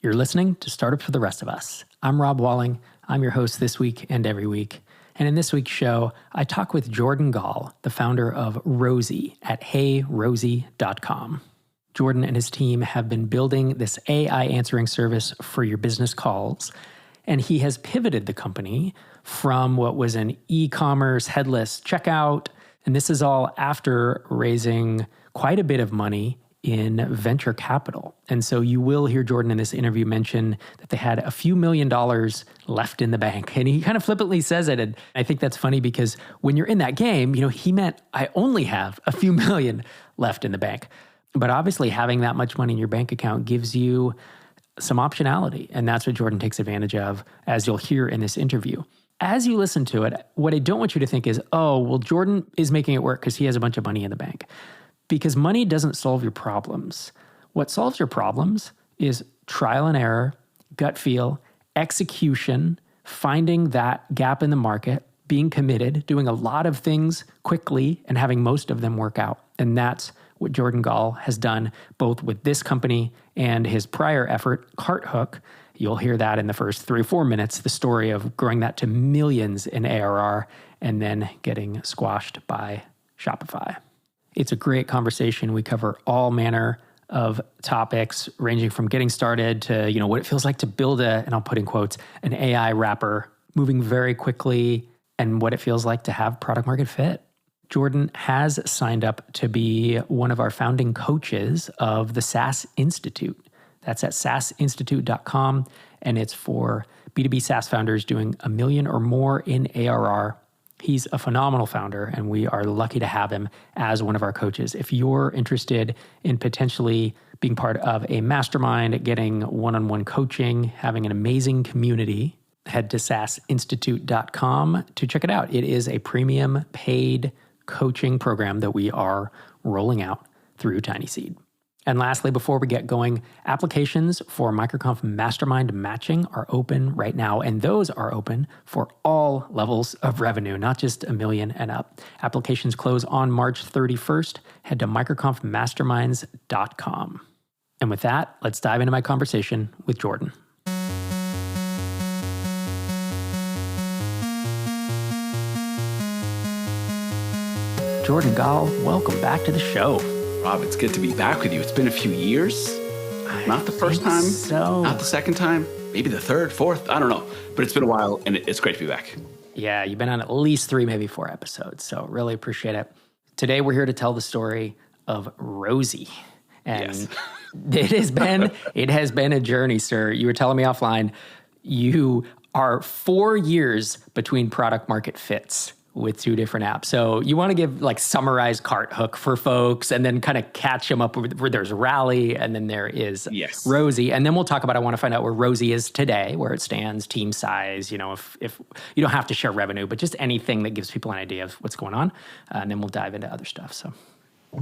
You're listening to Startups for the Rest of Us. I'm Rob Walling. I'm your host this week and every week. And in this week's show, I talk with Jordan Gall, the founder of Rosie at heyrosie.com. Jordan and his team have been building this AI answering service for your business calls, and he has pivoted the company from what was an e-commerce headless checkout, and this is all after raising quite a bit of money in venture capital. And so you will hear Jordan in this interview mention that they had a few $1 million left in the bank. And he kind of flippantly says it. And I think that's funny because when you're in that game, he meant I only have a few million left in the bank. But obviously having that much money in your bank account gives you some optionality. And that's what Jordan takes advantage of, as you'll hear in this interview. As you listen to it, what I don't want you to think is, oh, well, Jordan is making it work because he has a bunch of money in the bank. Because money doesn't solve your problems. What solves your problems is trial and error, gut feel, execution, finding that gap in the market, being committed, doing a lot of things quickly, and having most of them work out. And that's what Jordan Gall has done both with this company and his prior effort, CartHook. You'll hear that in the first 3 or 4 minutes, the story of growing that to millions in ARR and then getting squashed by Shopify. It's a great conversation. We cover all manner of topics, ranging from getting started to, what it feels like to build and I'll put in quotes, an AI wrapper, moving very quickly, and what it feels like to have product market fit. Jordan has signed up to be one of our founding coaches of the SaaS Institute. That's at saasinstitute.com, and it's for B2B SaaS founders doing $1 million or more in ARR. He's a phenomenal founder, and we are lucky to have him as one of our coaches. If you're interested in potentially being part of a mastermind, getting one-on-one coaching, having an amazing community, head to saasinstitute.com to check it out. It is a premium paid coaching program that we are rolling out through TinySeed. And lastly, before we get going, applications for MicroConf Mastermind matching are open right now, and those are open for all levels of revenue, not just $1 million and up. Applications close on March 31st. Head to microconfmasterminds.com. And with that, let's dive into my conversation with Jordan. Jordan Gall, welcome back to the show. Rob, it's good to be back with you. It's been a few years. Not the first time, not the second time, maybe the third, fourth, I don't know. But it's been a while, and it's great to be back. Yeah, you've been on at least 3, maybe 4 episodes, so really appreciate it. Today, we're here to tell the story of Rosie. And yes. it has been a journey, sir. You were telling me offline, you are 4 years between product market fits with 2 different apps. So you want to give summarize CartHook for folks and then kind of catch them up where there's Rally and then there is Rosie. And then we'll talk about, I want to find out where Rosie is today, where it stands, team size, if you don't have to share revenue, but just anything that gives people an idea of what's going on. And then we'll dive into other stuff. So.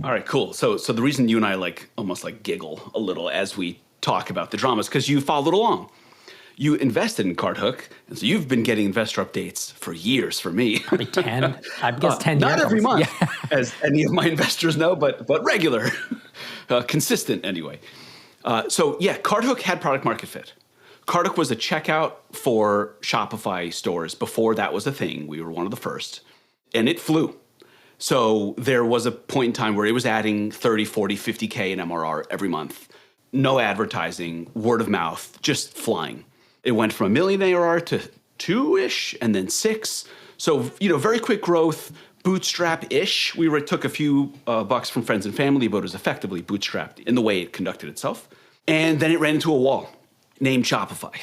All right, cool. So the reason you and I almost giggle a little as we talk about the dramas, because you followed along. You invested in CartHook, and so you've been getting investor updates for years for me. Probably 10, I guess 10 years. Not every month, as any of my investors know, but regular, consistent anyway. CartHook had product market fit. CartHook was a checkout for Shopify stores before that was a thing. We were one of the first, and it flew. So there was a point in time where it was adding 30, 40, 50K in MRR every month. No advertising, word of mouth, just flying. It went from $1 million ARR to 2-ish and then 6. So, very quick growth, bootstrap-ish. We took a few bucks from friends and family, but it was effectively bootstrapped in the way it conducted itself. And then it ran into a wall named Shopify.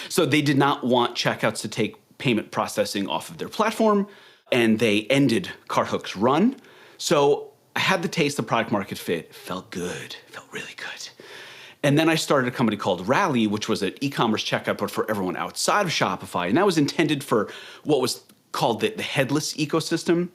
So they did not want checkouts to take payment processing off of their platform, and they ended CartHook's run. So I had the taste of product market fit. Felt good, felt really good. And then I started a company called Rally, which was an e-commerce checkout, but for everyone outside of Shopify. And that was intended for what was called the headless ecosystem.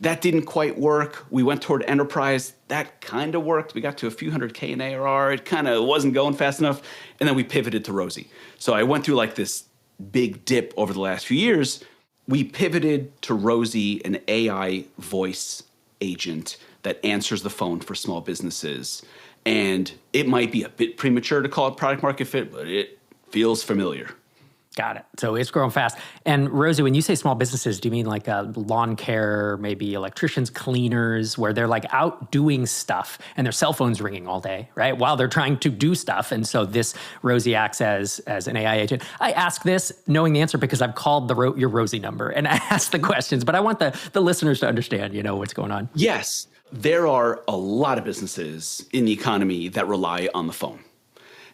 That didn't quite work. We went toward enterprise. That kind of worked. We got to a few $100K in ARR. It kind of wasn't going fast enough. And then we pivoted to Rosie. So I went through this big dip over the last few years. We pivoted to Rosie, an AI voice agent that answers the phone for small businesses. And it might be a bit premature to call it product market fit, but it feels familiar. Got it. So it's growing fast. And Rosie, when you say small businesses, do you mean like lawn care, maybe electricians, cleaners, where they're like out doing stuff and their cell phone's ringing all day, right? While they're trying to do stuff. And so this Rosie acts as an AI agent. I ask this knowing the answer because I've called your Rosie number and I asked the questions, but I want the listeners to understand, what's going on. Yes, there are a lot of businesses in the economy that rely on the phone.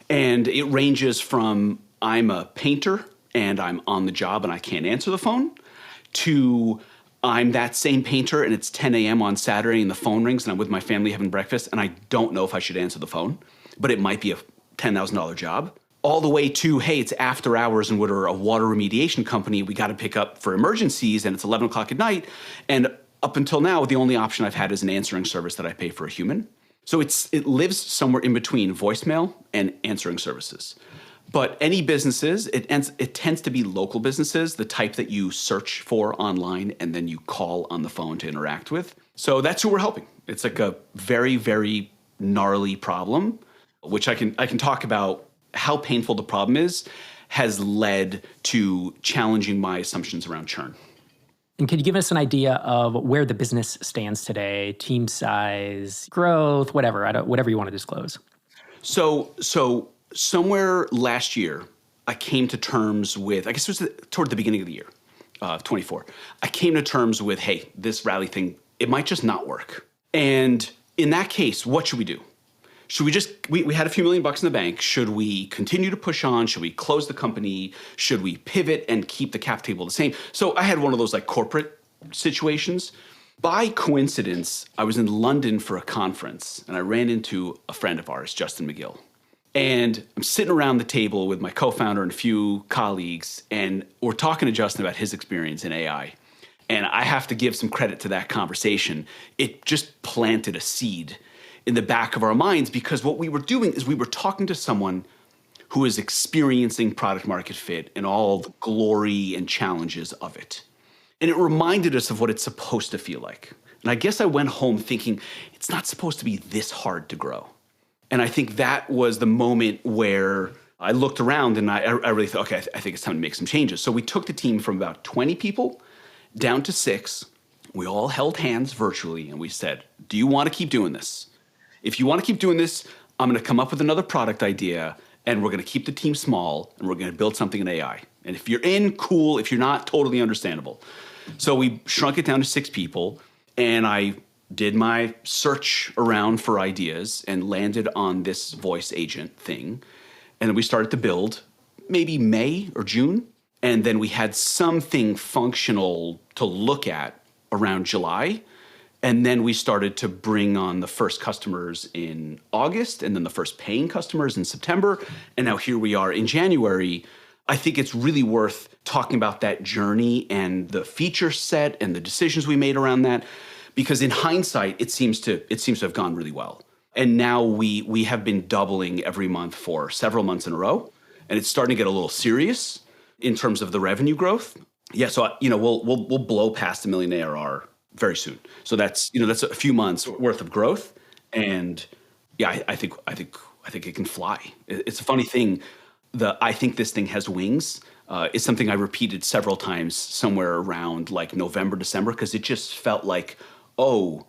And it ranges from I'm a painter and I'm on the job and I can't answer the phone, to I'm that same painter and it's 10 a.m. on Saturday and the phone rings and I'm with my family having breakfast and I don't know if I should answer the phone, but it might be a $10,000 job. All the way to, hey, it's after hours and we're a water remediation company. We got to pick up for emergencies and it's 11 o'clock at night. And up until now, the only option I've had is an answering service that I pay for a human. So it lives somewhere in between voicemail and answering services. But any businesses, it tends to be local businesses, the type that you search for online and then you call on the phone to interact with. So that's who we're helping. It's like a very, very gnarly problem, which I can talk about how painful the problem is, has led to challenging my assumptions around churn. And can you give us an idea of where the business stands today, team size, growth, whatever you want to disclose? So somewhere last year, I came to terms with, I guess it was toward the beginning of the year, of 24. I came to terms with, hey, this rally thing, it might just not work. And in that case, what should we do? Should we just, we had a few $1 million in the bank. Should we continue to push on? Should we close the company? Should we pivot and keep the cap table the same? So I had one of those like corporate situations. By coincidence, I was in London for a conference and I ran into a friend of ours, Justin McGill. And I'm sitting around the table with my co-founder and a few colleagues, and we're talking to Justin about his experience in AI. And I have to give some credit to that conversation. It just planted a seed in the back of our minds, because what we were doing is we were talking to someone who is experiencing product market fit and all the glory and challenges of it. And it reminded us of what it's supposed to feel like. And I guess I went home thinking, it's not supposed to be this hard to grow. And I think that was the moment where I looked around and I really thought, okay, I think it's time to make some changes. So we took the team from about 20 people down to 6. We all held hands virtually and we said, do you want to keep doing this? If you want to keep doing this, I'm going to come up with another product idea and we're going to keep the team small and we're going to build something in AI. And if you're in, cool. If you're not, totally understandable. So we shrunk it down to 6 people and I did my search around for ideas and landed on this voice agent thing. And then we started to build maybe May or June. And then we had something functional to look at around July. And then we started to bring on the first customers in August and then the first paying customers in September. And now here we are in January. I think it's really worth talking about that journey and the feature set and the decisions we made around that. Because in hindsight, it seems to have gone really well. And now we have been doubling every month for several months in a row. And it's starting to get a little serious in terms of the revenue growth. Yeah, so we'll blow past $1 million ARR very soon. So that's a few months worth of growth. And yeah, I think it can fly. It's a funny thing. I think this thing has wings. It's something I repeated several times somewhere around like November, December, because it just felt like, oh,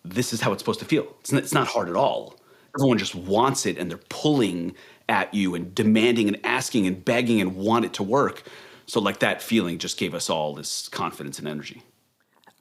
this is how it's supposed to feel. It's not hard at all. Everyone just wants it and they're pulling at you and demanding and asking and begging and want it to work. So like that feeling just gave us all this confidence and energy.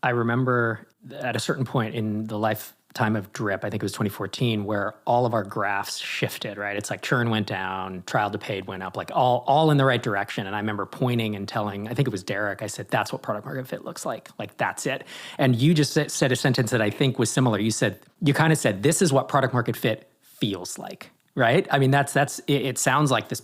I remember at a certain point in the lifetime of Drip, I think it was 2014, where all of our graphs shifted, right? It's like churn went down, trial to paid went up, like all in the right direction. And I remember pointing and telling, I think it was Derek, I said, that's what product market fit looks like that's it. And you just said a sentence that I think was similar. You kind of said, this is what product market fit feels like. Right? I mean, it sounds like this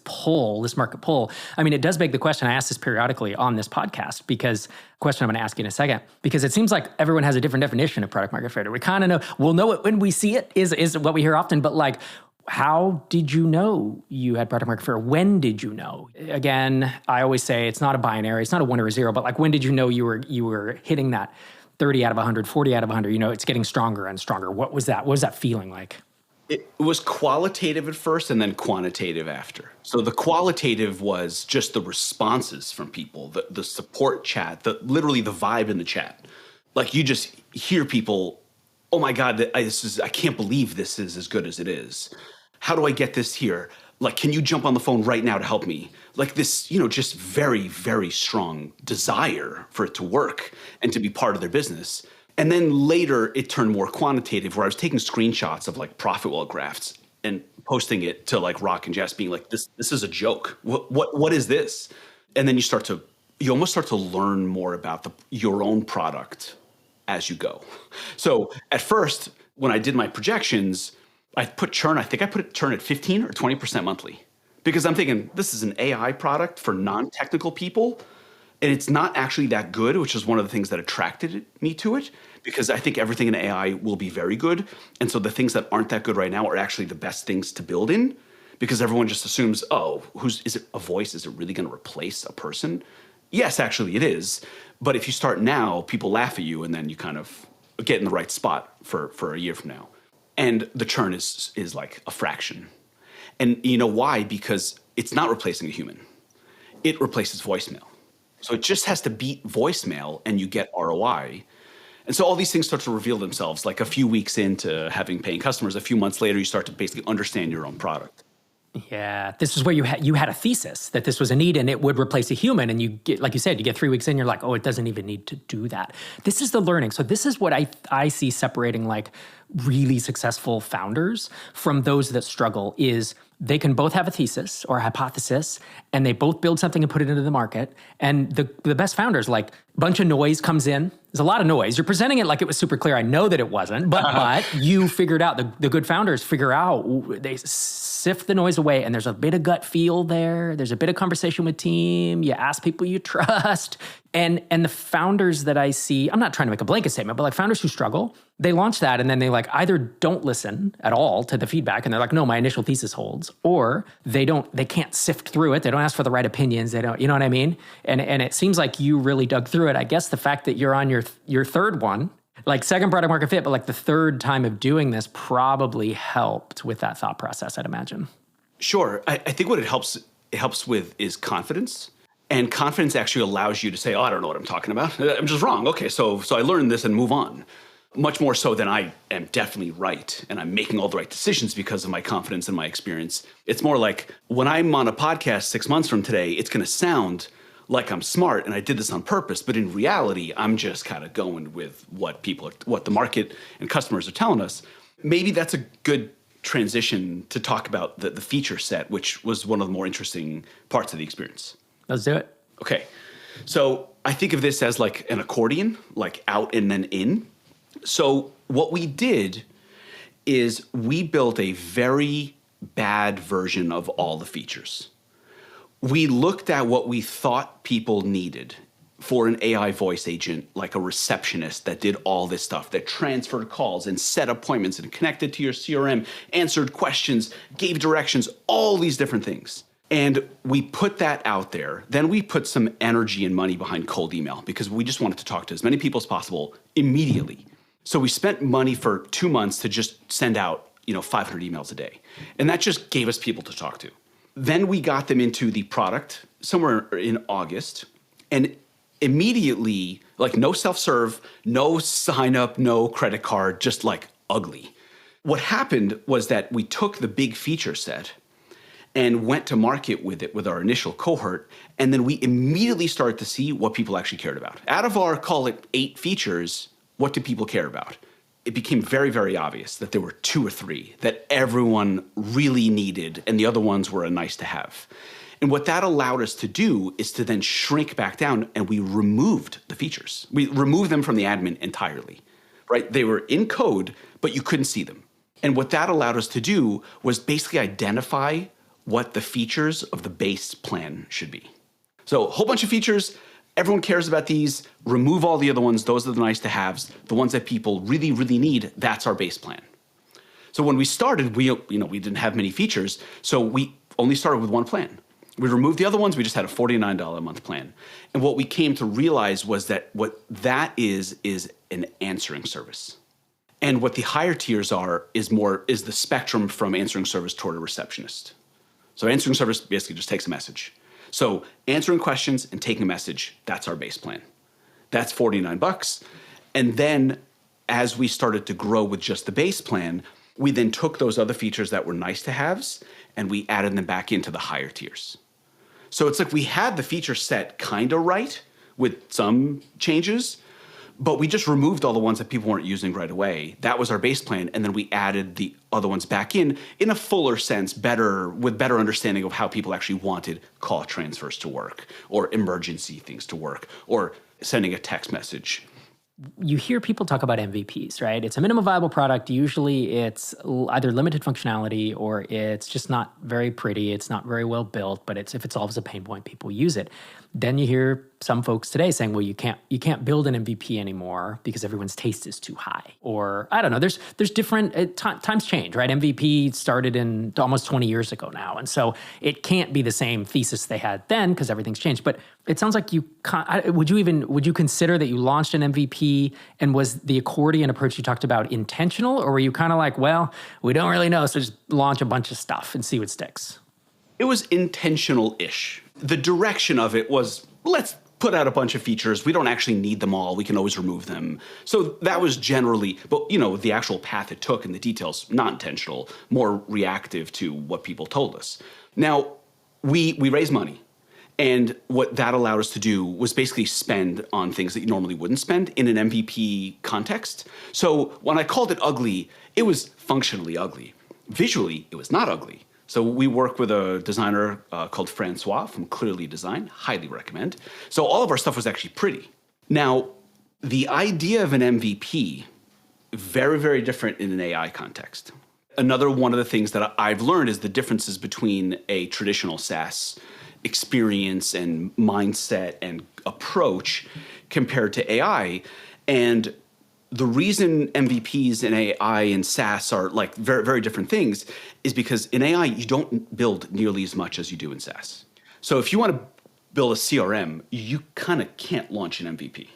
market pull. I mean, it does beg the question. I ask this periodically on this podcast question I'm going to ask you in a second, because it seems like everyone has a different definition of product market fit. We kind of know, we'll know it when we see it is what we hear often, but like, how did you know you had product market fit? When did you know? Again, I always say it's not a binary, it's not a 1 or a 0, but like, when did you know you were hitting that 30 out of 100, 40 out of 100, it's getting stronger and stronger. What was that? What was that feeling like? It was qualitative at first and then quantitative after. So the qualitative was just the responses from people, the support chat, literally the vibe in the chat. Like you just hear people, oh my God, I can't believe this is as good as it is. How do I get this here? Like, can you jump on the phone right now to help me? Like this, just very, very strong desire for it to work and to be part of their business. And then later it turned more quantitative where I was taking screenshots of like profit well graphs and posting it to like Rock and Jess being like, this is a joke. What is this? And then you almost start to learn more about your own product as you go. So at first, when I did my projections, I put churn, I think I put churn at 15 or 20% monthly because I'm thinking this is an AI product for non-technical people. And it's not actually that good, which is one of the things that attracted me to it, because I think everything in AI will be very good. And so the things that aren't that good right now are actually the best things to build in, because everyone just assumes, oh, is it a voice? Is it really going to replace a person? Yes, actually it is. But if you start now, people laugh at you and then you kind of get in the right spot for a year from now. And the churn is like a fraction. And you know why? Because it's not replacing a human. It replaces voicemail. So it just has to beat voicemail and you get ROI. And so all these things start to reveal themselves like a few weeks into having paying customers. A few months later, you start to basically understand your own product. Yeah, this is where you had a thesis that this was a need and it would replace a human. And you get, like you said, you get 3 weeks in, you're like, oh, it doesn't even need to do that. This is the learning. So this is what I see separating like really successful founders from those that struggle is they can both have a thesis or a hypothesis and they both build something and put it into the market. And the best founders, like a bunch of noise comes in. There's a lot of noise. You're presenting it like it was super clear. I know that it wasn't, but you figured out, the good founders figure out, they sift the noise away and there's a bit of gut feel there. There's a bit of conversation with team. You ask people you trust. And the founders that I see, I'm not trying to make a blanket statement, but like founders who struggle, they launch that and then they like either don't listen at all to the feedback and they're like, no, my initial thesis holds, or they can't sift through it. They don't ask for the right opinions. They don't, you know what I mean? And it seems like you really dug through it. I guess the fact that you're on your third one, like second product market fit, but like the third time of doing this probably helped with that thought process, I'd imagine. Sure. I think what it helps with is confidence. And confidence actually allows you to say, oh, I don't know what I'm talking about. I'm just wrong. Okay, so I learned this and move on. Much more so than I am definitely right and I'm making all the right decisions because of my confidence and my experience. It's more like when I'm on a podcast 6 months from today, it's going to sound like I'm smart and I did this on purpose. But in reality, I'm just kind of going with what the market and customers are telling us. Maybe that's a good transition to talk about the feature set, which was one of the more interesting parts of the experience. Let's do it. Okay. So I think of this as like an accordion, like out and then in. So what we did is we built a very bad version of all the features. We looked at what we thought people needed for an AI voice agent, like a receptionist that did all this stuff, that transferred calls and set appointments and connected to your CRM, answered questions, gave directions, all these different things. And we put that out there. Then we put some energy and money behind cold email because we just wanted to talk to as many people as possible immediately. So we spent money for 2 months to just send out, 500 emails a day. And that just gave us people to talk to. Then we got them into the product somewhere in August. And immediately, like no self-serve, no sign up, no credit card, just like ugly. What happened was that we took the big feature set and went to market with it with our initial cohort. And then we immediately started to see what people actually cared about. Out of our, call it 8 features, what do people care about? It became very, very obvious that there were 2 or 3 that everyone really needed and the other ones were a nice to have. And what that allowed us to do is to then shrink back down and we removed the features. We removed them from the admin entirely, right? They were in code, but you couldn't see them. And what that allowed us to do was basically identify what the features of the base plan should be. So a whole bunch of features, everyone cares about these, remove all the other ones, those are the nice to haves, the ones that people really, really need, that's our base plan. So when we started, we didn't have many features, so we only started with one plan. We removed the other ones, we just had a $49 a month plan. And what we came to realize was that what that is an answering service. And what the higher tiers are is the spectrum from answering service toward a receptionist. So answering service basically just takes a message. So answering questions and taking a message, that's our base plan. That's $49. And then as we started to grow with just the base plan, we then took those other features that were nice to haves and we added them back into the higher tiers. So it's like we had the feature set kind of right with some changes, but we just removed all the ones that people weren't using right away. That was our base plan. And then we added the other ones back in a fuller sense, with better understanding of how people actually wanted call transfers to work or emergency things to work or sending a text message. You hear people talk about MVPs, right? It's a minimum viable product. Usually it's either limited functionality or it's just not very pretty. It's not very well built, but if it solves a pain point, people use it. Then you hear some folks today saying, well, you can't build an MVP anymore because everyone's taste is too high. Or I don't know, there's different, times change, right? MVP started in almost 20 years ago now. And so it can't be the same thesis they had then because everything's changed. But it sounds like would you consider that you launched an MVP, and was the accordion approach you talked about intentional, or were you kind of like, well, we don't really know, so just launch a bunch of stuff and see what sticks? It was intentional-ish. The direction of it was, let's put out a bunch of features. We don't actually need them all. We can always remove them. So that was generally, but the actual path it took and the details, not intentional, more reactive to what people told us. Now, we raised money. And what that allowed us to do was basically spend on things that you normally wouldn't spend in an MVP context. So when I called it ugly, it was functionally ugly. Visually, it was not ugly. So we work with a designer called Francois from Clearly Design, highly recommend. So all of our stuff was actually pretty. Now, the idea of an MVP, very, very different in an AI context. Another one of the things that I've learned is the differences between a traditional SaaS experience and mindset and approach compared to AI. And the reason MVPs in AI and SaaS are like very, very different things is because in AI, you don't build nearly as much as you do in SaaS. So if you want to build a CRM, you kind of can't launch an MVP.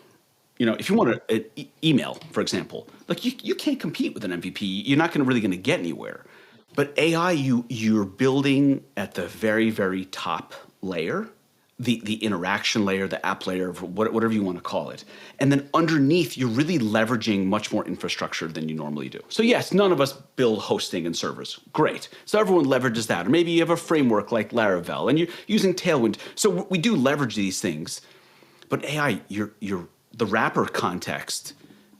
If you want an email, for example, like you can't compete with an MVP. You're not really going to get anywhere. But AI, you're building at the very, very top layer, the interaction layer, the app layer, whatever you want to call it. And then underneath, you're really leveraging much more infrastructure than you normally do. So yes, none of us build hosting and servers. Great. So everyone leverages that. Or maybe you have a framework like Laravel and you're using Tailwind. So we do leverage these things. But AI, the wrapper context,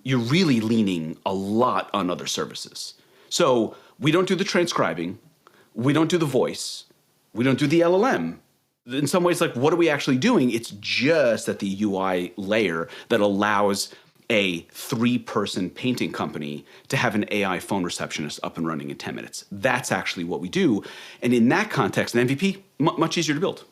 you're really leaning a lot on other services. So we don't do the transcribing. We don't do the voice. We don't do the LLM. In some ways, like, what are we actually doing? It's just at the UI layer that allows a 3-person painting company to have an AI phone receptionist up and running in 10 minutes. That's actually what we do. And in that context, an MVP, much easier to build.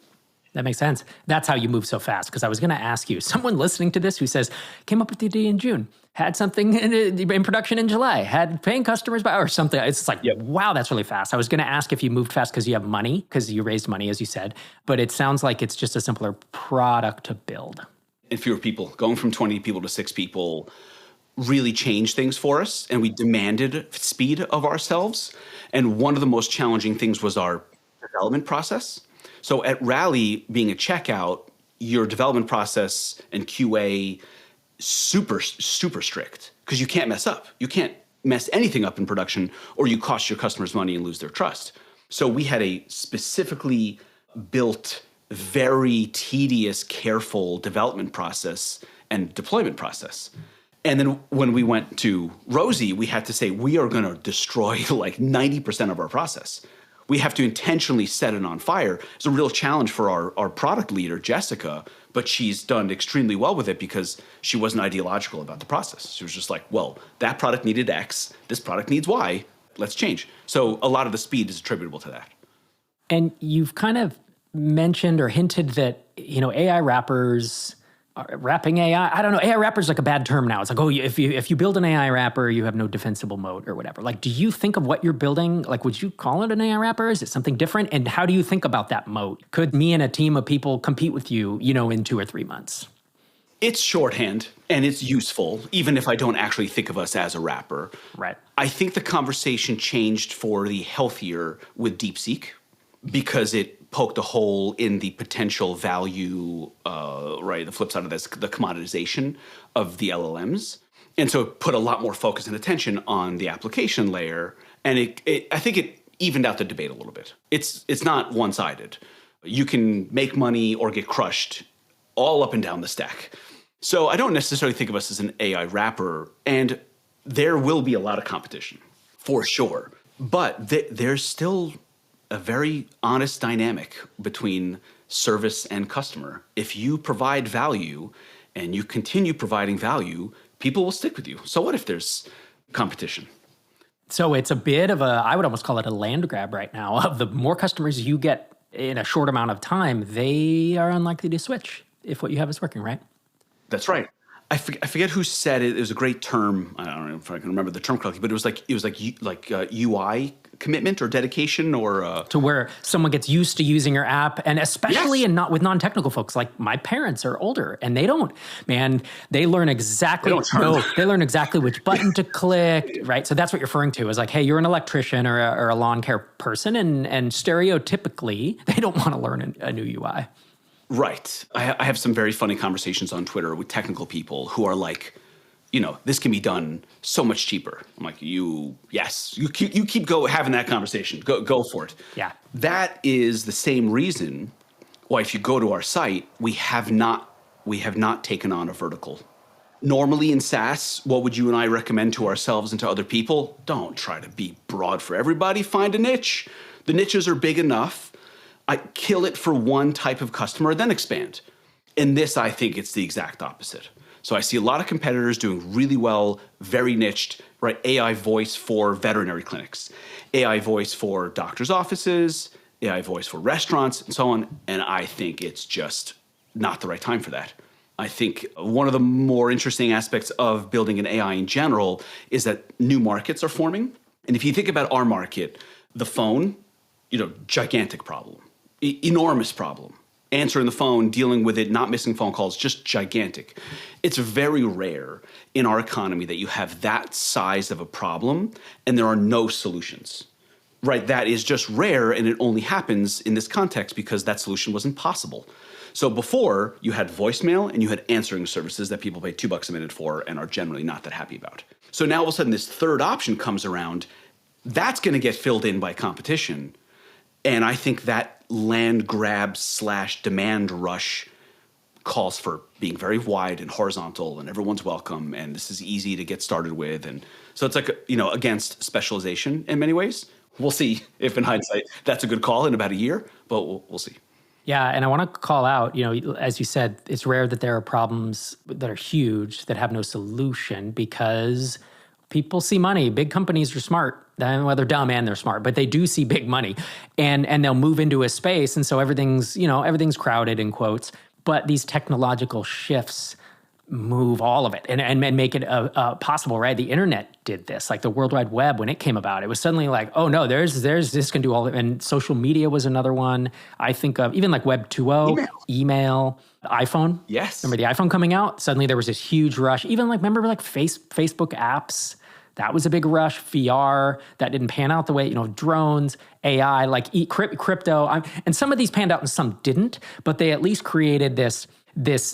That makes sense. That's how you move so fast. Because I was going to ask you, someone listening to this who says, came up with the idea in June, had something in production in July, had paying customers by or something. It's like, yep. Wow, that's really fast. I was going to ask if you moved fast because you have money, because you raised money, as you said. But it sounds like it's just a simpler product to build. And fewer people, going from 20 people to 6 people really changed things for us. And we demanded speed of ourselves. And one of the most challenging things was our development process. So at Rally, being a checkout, your development process and QA super, super strict because you can't mess up. You can't mess anything up in production or you cost your customers money and lose their trust. So we had a specifically built, very tedious, careful development process and deployment process. And then when we went to Rosie, we had to say, we are going to destroy like 90% of our process. We have to intentionally set it on fire. It's a real challenge for our product leader, Jessica, but she's done extremely well with it because she wasn't ideological about the process. She was just like, well, that product needed X, this product needs Y, let's change. So a lot of the speed is attributable to that. And you've kind of mentioned or hinted that, AI wrappers, wrapping AI, I don't know, AI wrapper is like a bad term now. It's like, oh, if you build an AI wrapper, you have no defensible moat or whatever. Like, do you think of what you're building? Like, would you call it an AI wrapper? Is it something different? And how do you think about that moat? Could me and a team of people compete with you, in 2 or 3 months? It's shorthand and it's useful, even if I don't actually think of us as a wrapper. Right. I think the conversation changed for the healthier with DeepSeek because it poked a hole in the potential value, right? The flip side of this, the commoditization of the LLMs. And so it put a lot more focus and attention on the application layer. And I think it evened out the debate a little bit. It's not one-sided. You can make money or get crushed all up and down the stack. So I don't necessarily think of us as an AI wrapper, and there will be a lot of competition, for sure. But there's still a very honest dynamic between service and customer. If you provide value and you continue providing value, people will stick with you. So what if there's competition? So it's a bit of I would almost call it a land grab right now. Of the more customers you get in a short amount of time, they are unlikely to switch if what you have is working, right? That's right. I forget who said it. It was a great term. I don't know if I can remember the term correctly, but it was like UI commitment or dedication or to where someone gets used to using your app, and especially Yes. with non-technical folks. Like my parents are older, and they learn exactly they learn exactly which button to click, right? So that's what you're referring to is like, hey, you're an electrician or a lawn care person, and stereotypically they don't want to learn a new UI. Right. I have some very funny conversations on Twitter with technical people who are like, this can be done so much cheaper. I'm like, you keep having that conversation. Go for it. Yeah. That is the same reason why if you go to our site, we have not taken on a vertical. Normally in SaaS, what would you and I recommend to ourselves and to other people? Don't try to be broad for everybody. Find a niche. The niches are big enough. I kill it for one type of customer, then expand. In this, I think it's the exact opposite. So I see a lot of competitors doing really well, very niched, right? AI voice for veterinary clinics, AI voice for doctors' offices, AI voice for restaurants, and so on. And I think it's just not the right time for that. I think one of the more interesting aspects of building an AI in general is that new markets are forming. And if you think about our market, the phone, gigantic problem. Enormous problem. Answering the phone, dealing with it, not missing phone calls, just gigantic. It's very rare in our economy that you have that size of a problem and there are no solutions, right? That is just rare, and it only happens in this context because that solution wasn't possible. So before, you had voicemail and you had answering services that people pay $2 a minute for and are generally not that happy about. So now all of a sudden this third option comes around. That's going to get filled in by competition. And I think that land grab / demand rush calls for being very wide and horizontal, and everyone's welcome, and this is easy to get started with. And so it's like, against specialization in many ways. We'll see if in hindsight that's a good call in about a year, but we'll see. Yeah, and I want to call out, as you said, it's rare that there are problems that are huge that have no solution because people see money. Big companies are smart. Well, they're dumb and they're smart, but they do see big money, and they'll move into a space, and so everything's crowded in quotes. But these technological shifts move all of it and make it possible, right? The internet did this, like the World Wide Web when it came about. It was suddenly like, oh no, there's this can do all of it. And social media was another one. I think of even like Web 2.0, email, iPhone. Yes. Remember the iPhone coming out? Suddenly there was this huge rush. Even remember Facebook apps? That was a big rush. VR, that didn't pan out the way, drones, AI, crypto. And some of these panned out and some didn't, but they at least created this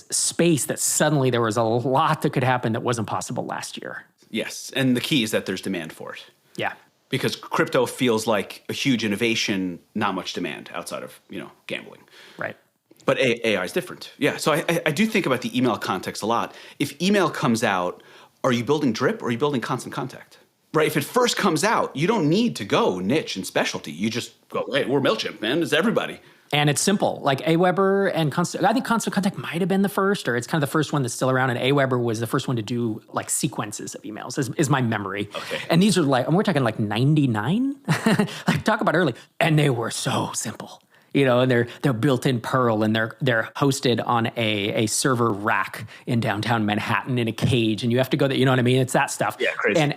space that suddenly there was a lot that could happen that wasn't possible last year. Yes, and the key is that there's demand for it. Yeah. Because crypto feels like a huge innovation, not much demand outside of, gambling. Right. But AI is different. Yeah, so I do think about the email context a lot. If email comes out, are you building drip or are you building constant contact? Right, if it first comes out, you don't need to go niche and specialty. You just go, hey, we're MailChimp, man. It's everybody. And it's simple. Like Aweber and I think Constant Contact might have been the first, or it's kind of the first one that's still around. And Aweber was the first one to do like sequences of emails, is my memory. Okay. And these are we're talking like 99? Like talk about early. And they were so simple. And they're built in Perl, and they're hosted on a server rack in downtown Manhattan in a cage, and you have to go there. You know what I mean? It's that stuff. Yeah, crazy. And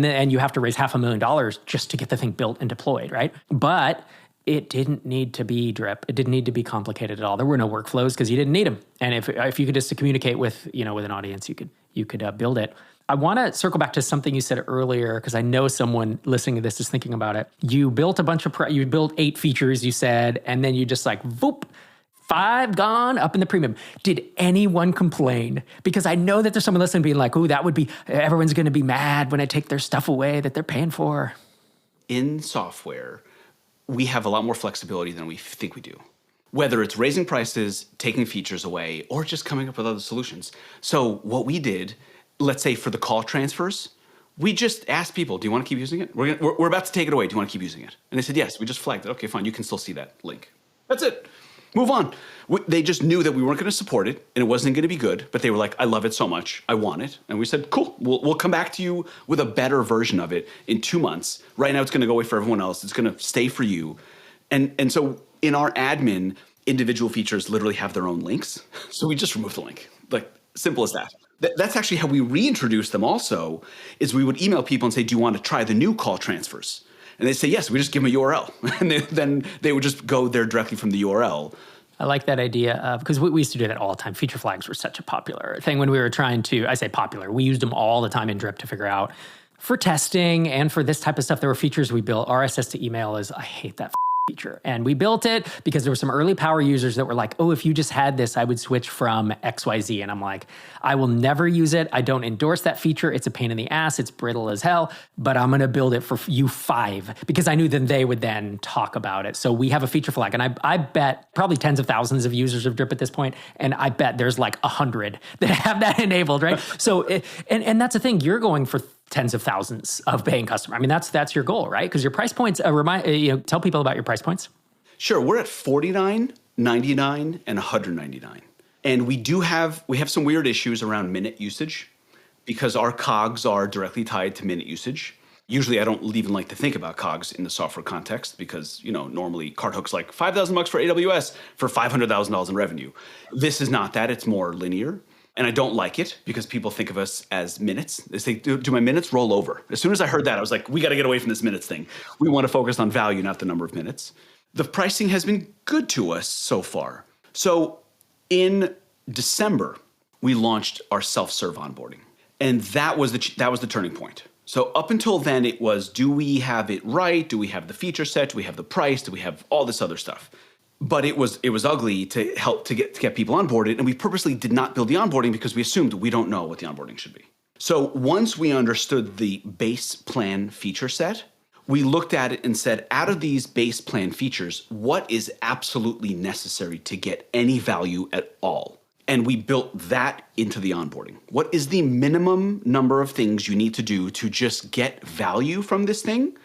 and you have to raise $500,000 just to get the thing built and deployed, right? But it didn't need to be drip. It didn't need to be complicated at all. There were no workflows because you didn't need them. And if you could just communicate with, with an audience, you could build it. I want to circle back to something you said earlier, because I know someone listening to this is thinking about it. You built a bunch of, you built 8 features, you said, and then you just like, voop, 5 gone up in the premium. Did anyone complain? Because I know that there's someone listening being like, everyone's going to be mad when I take their stuff away that they're paying for. In software, we have a lot more flexibility than we think we do. Whether it's raising prices, taking features away, or just coming up with other solutions. So what we did, let's say for the call transfers, we just asked people, do you want to keep using it? We're about to take it away. Do you want to keep using it? And they said, yes. We just flagged it. Okay, fine. You can still see that link. That's it. Move on. They just knew that we weren't going to support it and it wasn't going to be good, but they were like, I love it so much. I want it. And we said, cool. We'll come back to you with a better version of it in 2 months. Right now it's going to go away for everyone else. It's going to stay for you. And so in our admin, individual features literally have their own links. So we just remove the link. Like, simple as that. That's actually how we reintroduced them also, is we would email people and say, do you want to try the new call transfers? And they say, yes, we just give them a URL. And then they would just go there directly from the URL. I like that idea of, because we used to do that all the time. Feature flags were such a popular thing when we were trying to, I say popular, we used them all the time in Drip to figure out for testing and for this type of stuff. There were features we built. RSS to email I hate that feature. And we built it because there were some early power users that were like, oh, if you just had this, I would switch from XYZ. And I'm like, I will never use it. I don't endorse that feature. It's a pain in the ass. It's brittle as hell, but I'm going to build it for you 5 because I knew then they would then talk about it. So we have a feature flag, and I bet probably tens of thousands of users of Drip at this point. And I bet there's like 100 that have that enabled, right? So, and that's the thing, you're going for tens of thousands of paying customers. I mean, that's your goal, right? Because your price points, tell people about your price points. Sure. We're at $49, $99, and $199. And we have some weird issues around minute usage because our COGS are directly tied to minute usage. Usually I don't even like to think about COGS in the software context because, normally CartHook's like $5,000 for AWS for $500,000 in revenue. This is not that. It's more linear. And I don't like it because people think of us as minutes. They say, do my minutes roll over? As soon as I heard that, I was like, we got to get away from this minutes thing. We want to focus on value, not the number of minutes. The pricing has been good to us so far. So in December, we launched our self-serve onboarding. And that was the turning point. So up until then, it was, do we have it right? Do we have the feature set? Do we have the price? Do we have all this other stuff? But it was ugly to help to get people onboarded, and we purposely did not build the onboarding because we assumed we don't know what the onboarding should be. So once we understood the base plan feature set, we looked at it and said, out of these base plan features, what is absolutely necessary to get any value at all? And we built that into the onboarding. What is the minimum number of things you need to do to just get value from this thing?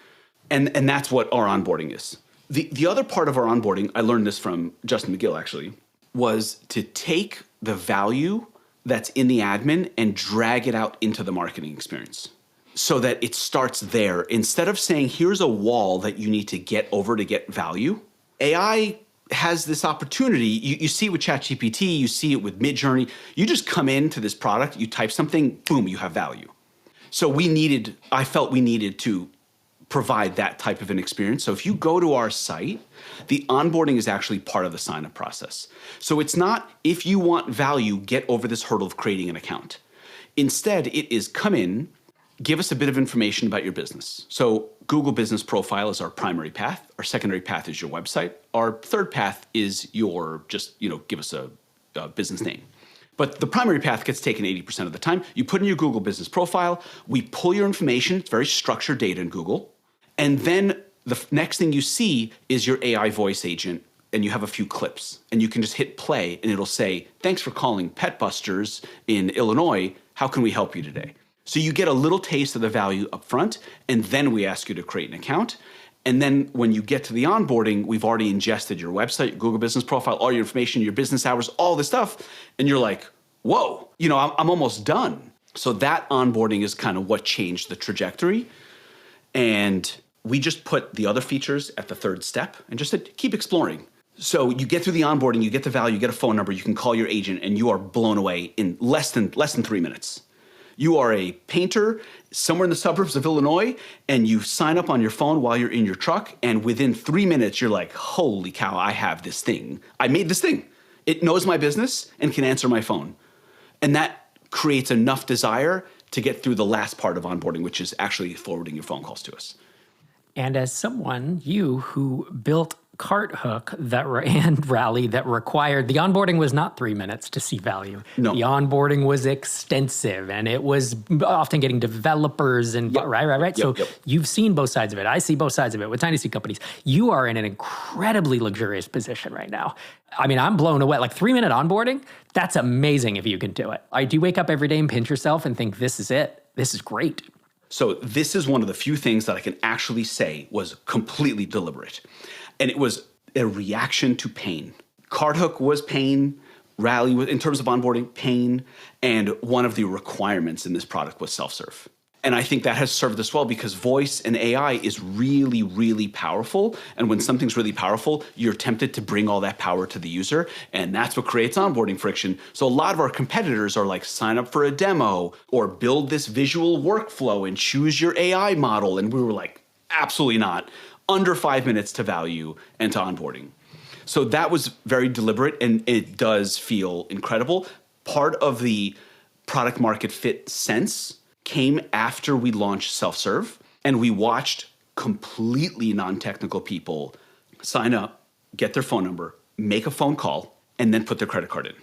And that's what our onboarding is. The other part of our onboarding, I learned this from Justin McGill actually, was to take the value that's in the admin and drag it out into the marketing experience so that it starts there. Instead of saying, here's a wall that you need to get over to get value, AI has this opportunity. You see it with ChatGPT, you see it with Midjourney. You just come into this product, you type something, boom, you have value. So I felt we needed to provide that type of an experience. So if you go to our site, the onboarding is actually part of the sign-up process. So it's not, if you want value, get over this hurdle of creating an account. Instead, it is come in, give us a bit of information about your business. So Google Business Profile is our primary path. Our secondary path is your website. Our third path is give us a business name. But the primary path gets taken 80% of the time. You put in your Google Business Profile, we pull your information, it's very structured data in Google, and then the next thing you see is your AI voice agent, and you have a few clips, and you can just hit play, and it'll say, thanks for calling Pet Busters in Illinois, how can we help you today? So you get a little taste of the value up front, and then we ask you to create an account. And then when you get to the onboarding, we've already ingested your website, your Google Business Profile, all your information, your business hours, all this stuff. And you're like, whoa, I'm almost done. So that onboarding is kind of what changed the trajectory. And we just put the other features at the third step and just said, keep exploring. So you get through the onboarding, you get the value, you get a phone number, you can call your agent, and you are blown away in less than 3 minutes. You are a painter somewhere in the suburbs of Illinois, and you sign up on your phone while you're in your truck, and within 3 minutes, you're like, holy cow, I have this thing. I made this thing. It knows my business and can answer my phone. And that creates enough desire to get through the last part of onboarding, which is actually forwarding your phone calls to us. And as someone, you who built CartHook and Rally that required, the onboarding was not 3 minutes to see value. No. The onboarding was extensive, and it was often getting developers and right. So you've seen both sides of it. I see both sides of it with tiny seed companies. You are in an incredibly luxurious position right now. I mean, I'm blown away. Like 3 minute onboarding, that's amazing if you can do it. Do you wake up every day and pinch yourself and think, this is it? This is great. So this is one of the few things that I can actually say was completely deliberate. And it was a reaction to pain. CartHook was pain. Rally was, in terms of onboarding, pain. And one of the requirements in this product was self-serve. And I think that has served us well because voice and AI is really, really powerful. And when something's really powerful, you're tempted to bring all that power to the user. And that's what creates onboarding friction. So a lot of our competitors are like, sign up for a demo or build this visual workflow and choose your AI model. And we were like, absolutely not. Under 5 minutes to value and to onboarding. So that was very deliberate, and it does feel incredible. Part of the product market fit sense came after we launched self-serve, and we watched completely non-technical people sign up, get their phone number, make a phone call, and then put their credit card in.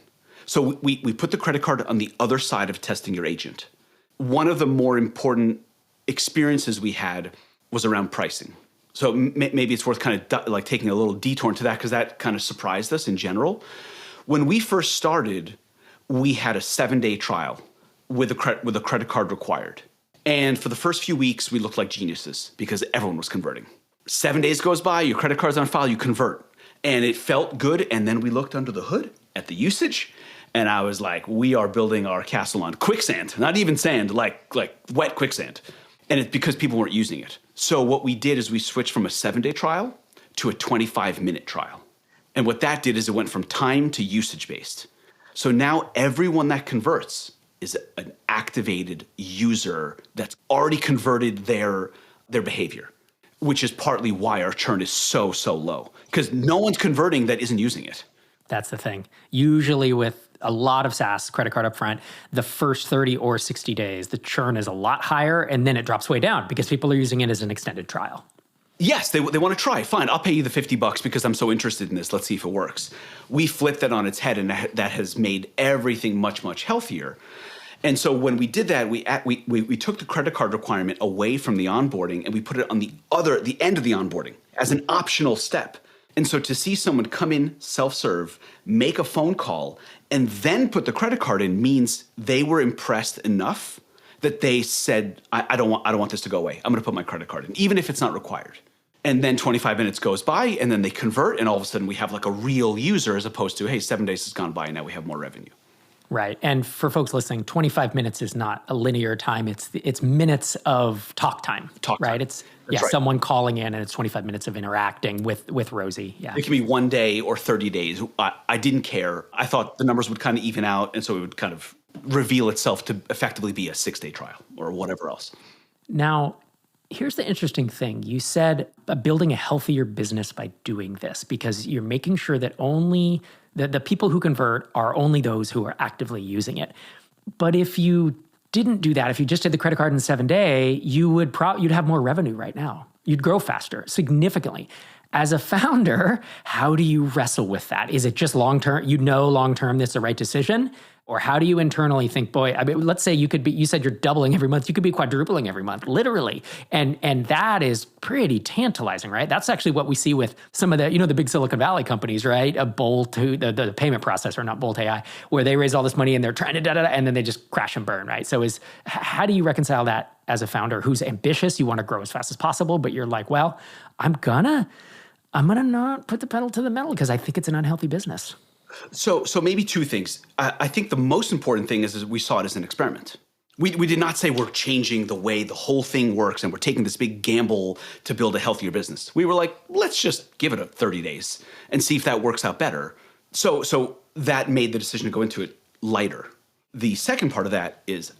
So we put the credit card on the other side of testing your agent. One of the more important experiences we had was around pricing. So maybe it's worth kind of like taking a little detour into that because that kind of surprised us in general. When we first started, we had a 7-day trial with a credit card required. And for the first few weeks, we looked like geniuses because everyone was converting. 7 days goes by, your credit card's on file, you convert. And it felt good. And then we looked under the hood at the usage. And I was like, we are building our castle on quicksand, not even sand, like wet quicksand. And it's because people weren't using it. So what we did is we switched from a 7-day trial to a 25-minute trial. And what that did is it went from time to usage-based. So now everyone that converts is an activated user that's already converted their behavior, which is partly why our churn is so low. Because no one's converting that isn't using it. That's the thing. Usually with a lot of SaaS credit card upfront, the first 30 or 60 days, the churn is a lot higher, and then it drops way down because people are using it as an extended trial. Yes, they want to try. Fine, I'll pay you the $50 because I'm so interested in this. Let's see if it works. We flipped that on its head, and that has made everything much, much healthier. And so when we did that, we took the credit card requirement away from the onboarding, and we put it on the end of the onboarding as an optional step. And so to see someone come in, self-serve, make a phone call, and then put the credit card in means they were impressed enough that they said, I don't want this to go away. I'm going to put my credit card in, even if it's not required. And then 25 minutes goes by, and then they convert, and all of a sudden we have like a real user as opposed to, hey, 7 days has gone by, and now we have more revenue. Right. And for folks listening, 25 minutes is not a linear time. It's minutes of talk time. Right? It's right. Someone calling in, and it's 25 minutes of interacting with Rosie. Yeah. It can be 1 day or 30 days. I didn't care. I thought the numbers would kind of even out, and so it would kind of reveal itself to effectively be a 6-day trial or whatever else. Now, here's the interesting thing. You said building a healthier business by doing this because you're making sure that only the people who convert are only those who are actively using it. But if you didn't do that, if you just did the credit card in 7 day, you'd have more revenue right now. You'd grow faster, significantly. As a founder, how do you wrestle with that? Is it just long-term? Long-term that's the right decision? Or how do you internally think, boy, I mean, let's say you said you're doubling every month. You could be quadrupling every month, literally. And that is pretty tantalizing, right? That's actually what we see with some of the big Silicon Valley companies, right? A Bolt, the payment processor, not Bolt AI, where they raise all this money and they're trying to and then they just crash and burn, right? So how do you reconcile that as a founder who's ambitious? You want to grow as fast as possible, but you're like, well, I'm gonna not put the pedal to the metal because I think it's an unhealthy business. So maybe two things. I think the most important thing is we saw it as an experiment. We did not say we're changing the way the whole thing works and we're taking this big gamble to build a healthier business. We were like, let's just give it 30 days and see if that works out better. So that made the decision to go into it lighter. The second part of that is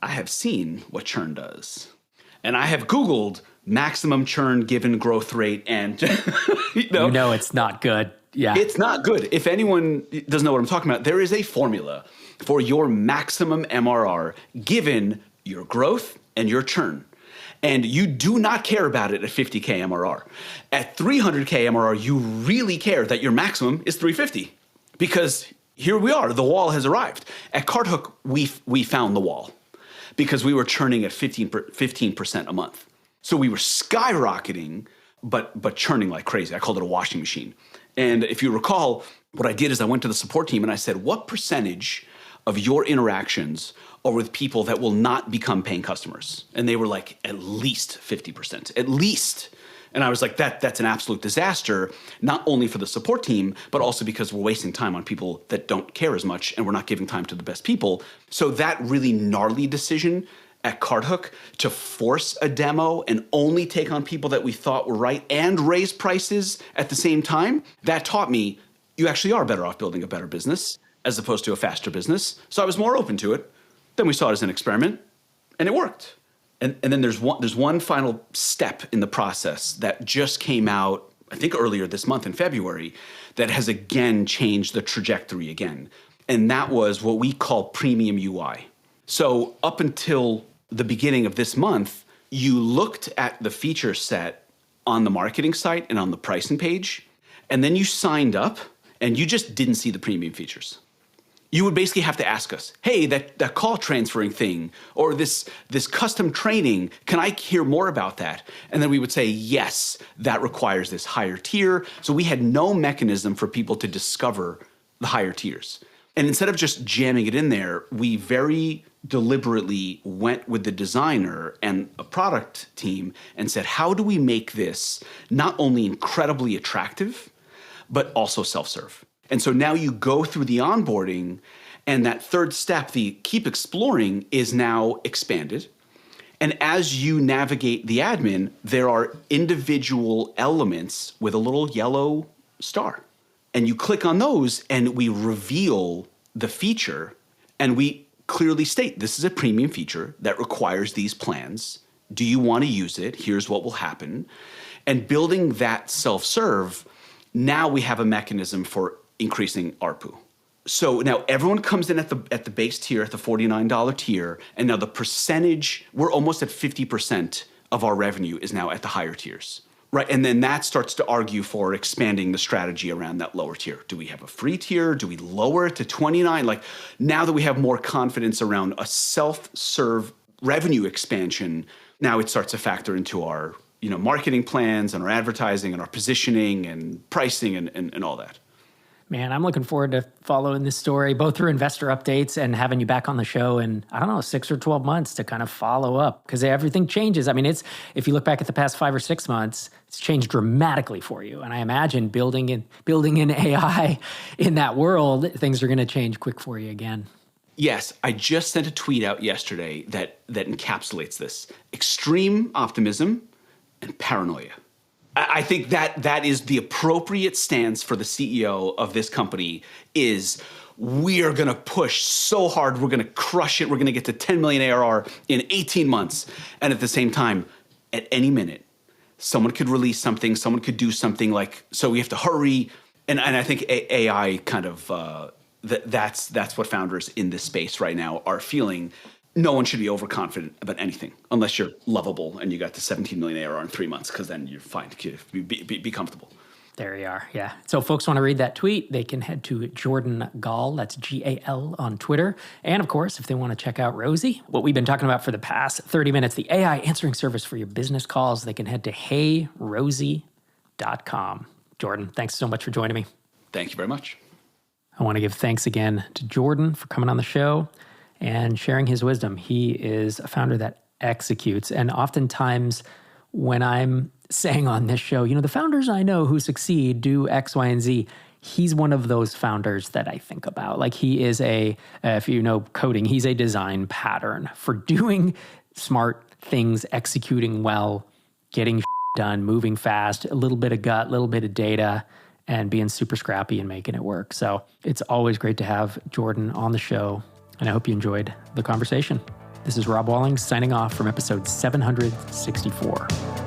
I have seen what churn does. And I have Googled maximum churn given growth rate and, you know it's not good. Yeah. It's not good. If anyone doesn't know what I'm talking about, there is a formula for your maximum MRR given your growth and your churn. And you do not care about it at 50K MRR. At 300K MRR, you really care that your maximum is 350 because here we are, the wall has arrived. At CartHook, we found the wall because we were churning at 15% a month. So we were skyrocketing, but churning like crazy. I called it a washing machine. And if you recall, what I did is I went to the support team and I said, what percentage of your interactions are with people that will not become paying customers? And they were like, at least 50%, at least. And I was like, that's an absolute disaster, not only for the support team, but also because we're wasting time on people that don't care as much and we're not giving time to the best people. So that really gnarly decision at CartHook to force a demo and only take on people that we thought were right and raise prices at the same time, that taught me you actually are better off building a better business as opposed to a faster business. So I was more open to it. Then we saw it as an experiment and it worked. And then there's one final step in the process that just came out, I think earlier this month in February, that has again changed the trajectory again. And that was what we call premium UI. So up until the beginning of this month, you looked at the feature set on the marketing site and on the pricing page, and then you signed up and you just didn't see the premium features. You would basically have to ask us, hey, that call transferring thing or this custom training, can I hear more about that? And then we would say, yes, that requires this higher tier. So we had no mechanism for people to discover the higher tiers. And instead of just jamming it in there, we very deliberately went with the designer and a product team and said, how do we make this not only incredibly attractive, but also self-serve? And so now you go through the onboarding and that third step, the keep exploring, is now expanded. And as you navigate the admin, there are individual elements with a little yellow star. And you click on those and we reveal the feature and we clearly state this is a premium feature that requires these plans. Do you want to use it? Here's what will happen. And building that self-serve, now we have a mechanism for increasing ARPU. So now everyone comes in at the base tier, at the $49 tier, and now the percentage, we're almost at 50% of our revenue is now at the higher tiers, right? And then that starts to argue for expanding the strategy around that lower tier. Do we have a free tier? Do we lower it to 29? Like now that we have more confidence around a self-serve revenue expansion, now it starts to factor into our marketing plans and our advertising and our positioning and pricing and all that. Man, I'm looking forward to following this story, both through investor updates and having you back on the show in, 6 or 12 months to kind of follow up because everything changes. I mean, if you look back at the past 5 or 6 months, it's changed dramatically for you. And I imagine building in AI in that world, things are going to change quick for you again. Yes, I just sent a tweet out yesterday that encapsulates this. Extreme optimism and paranoia. I think that is the appropriate stance for the CEO of this company is we are going to push so hard. We're going to crush it. We're going to get to 10 million ARR in 18 months. And at the same time, at any minute, someone could release something. Someone could do something so we have to hurry. And I think AI kind of, that's what founders in this space right now are feeling. No one should be overconfident about anything unless you're lovable and you got to 17 million ARR in 3 months, because then you're fine. Be comfortable. There you are. Yeah. So folks want to read that tweet, they can head to Jordan Gall, that's G-A-L on Twitter. And of course, if they want to check out Rosie, what we've been talking about for the past 30 minutes, the AI answering service for your business calls, they can head to heyrosie.com. Jordan, thanks so much for joining me. Thank you very much. I want to give thanks again to Jordan for coming on the show and sharing his wisdom. He is a founder that executes. And oftentimes when I'm saying on this show, the founders I know who succeed do X, Y, and Z, he's one of those founders that I think about. Like he is if you know coding, he's a design pattern for doing smart things, executing well, getting done, moving fast, a little bit of gut, a little bit of data, and being super scrappy and making it work. So it's always great to have Jordan on the show. And I hope you enjoyed the conversation. This is Rob Walling signing off from episode 764.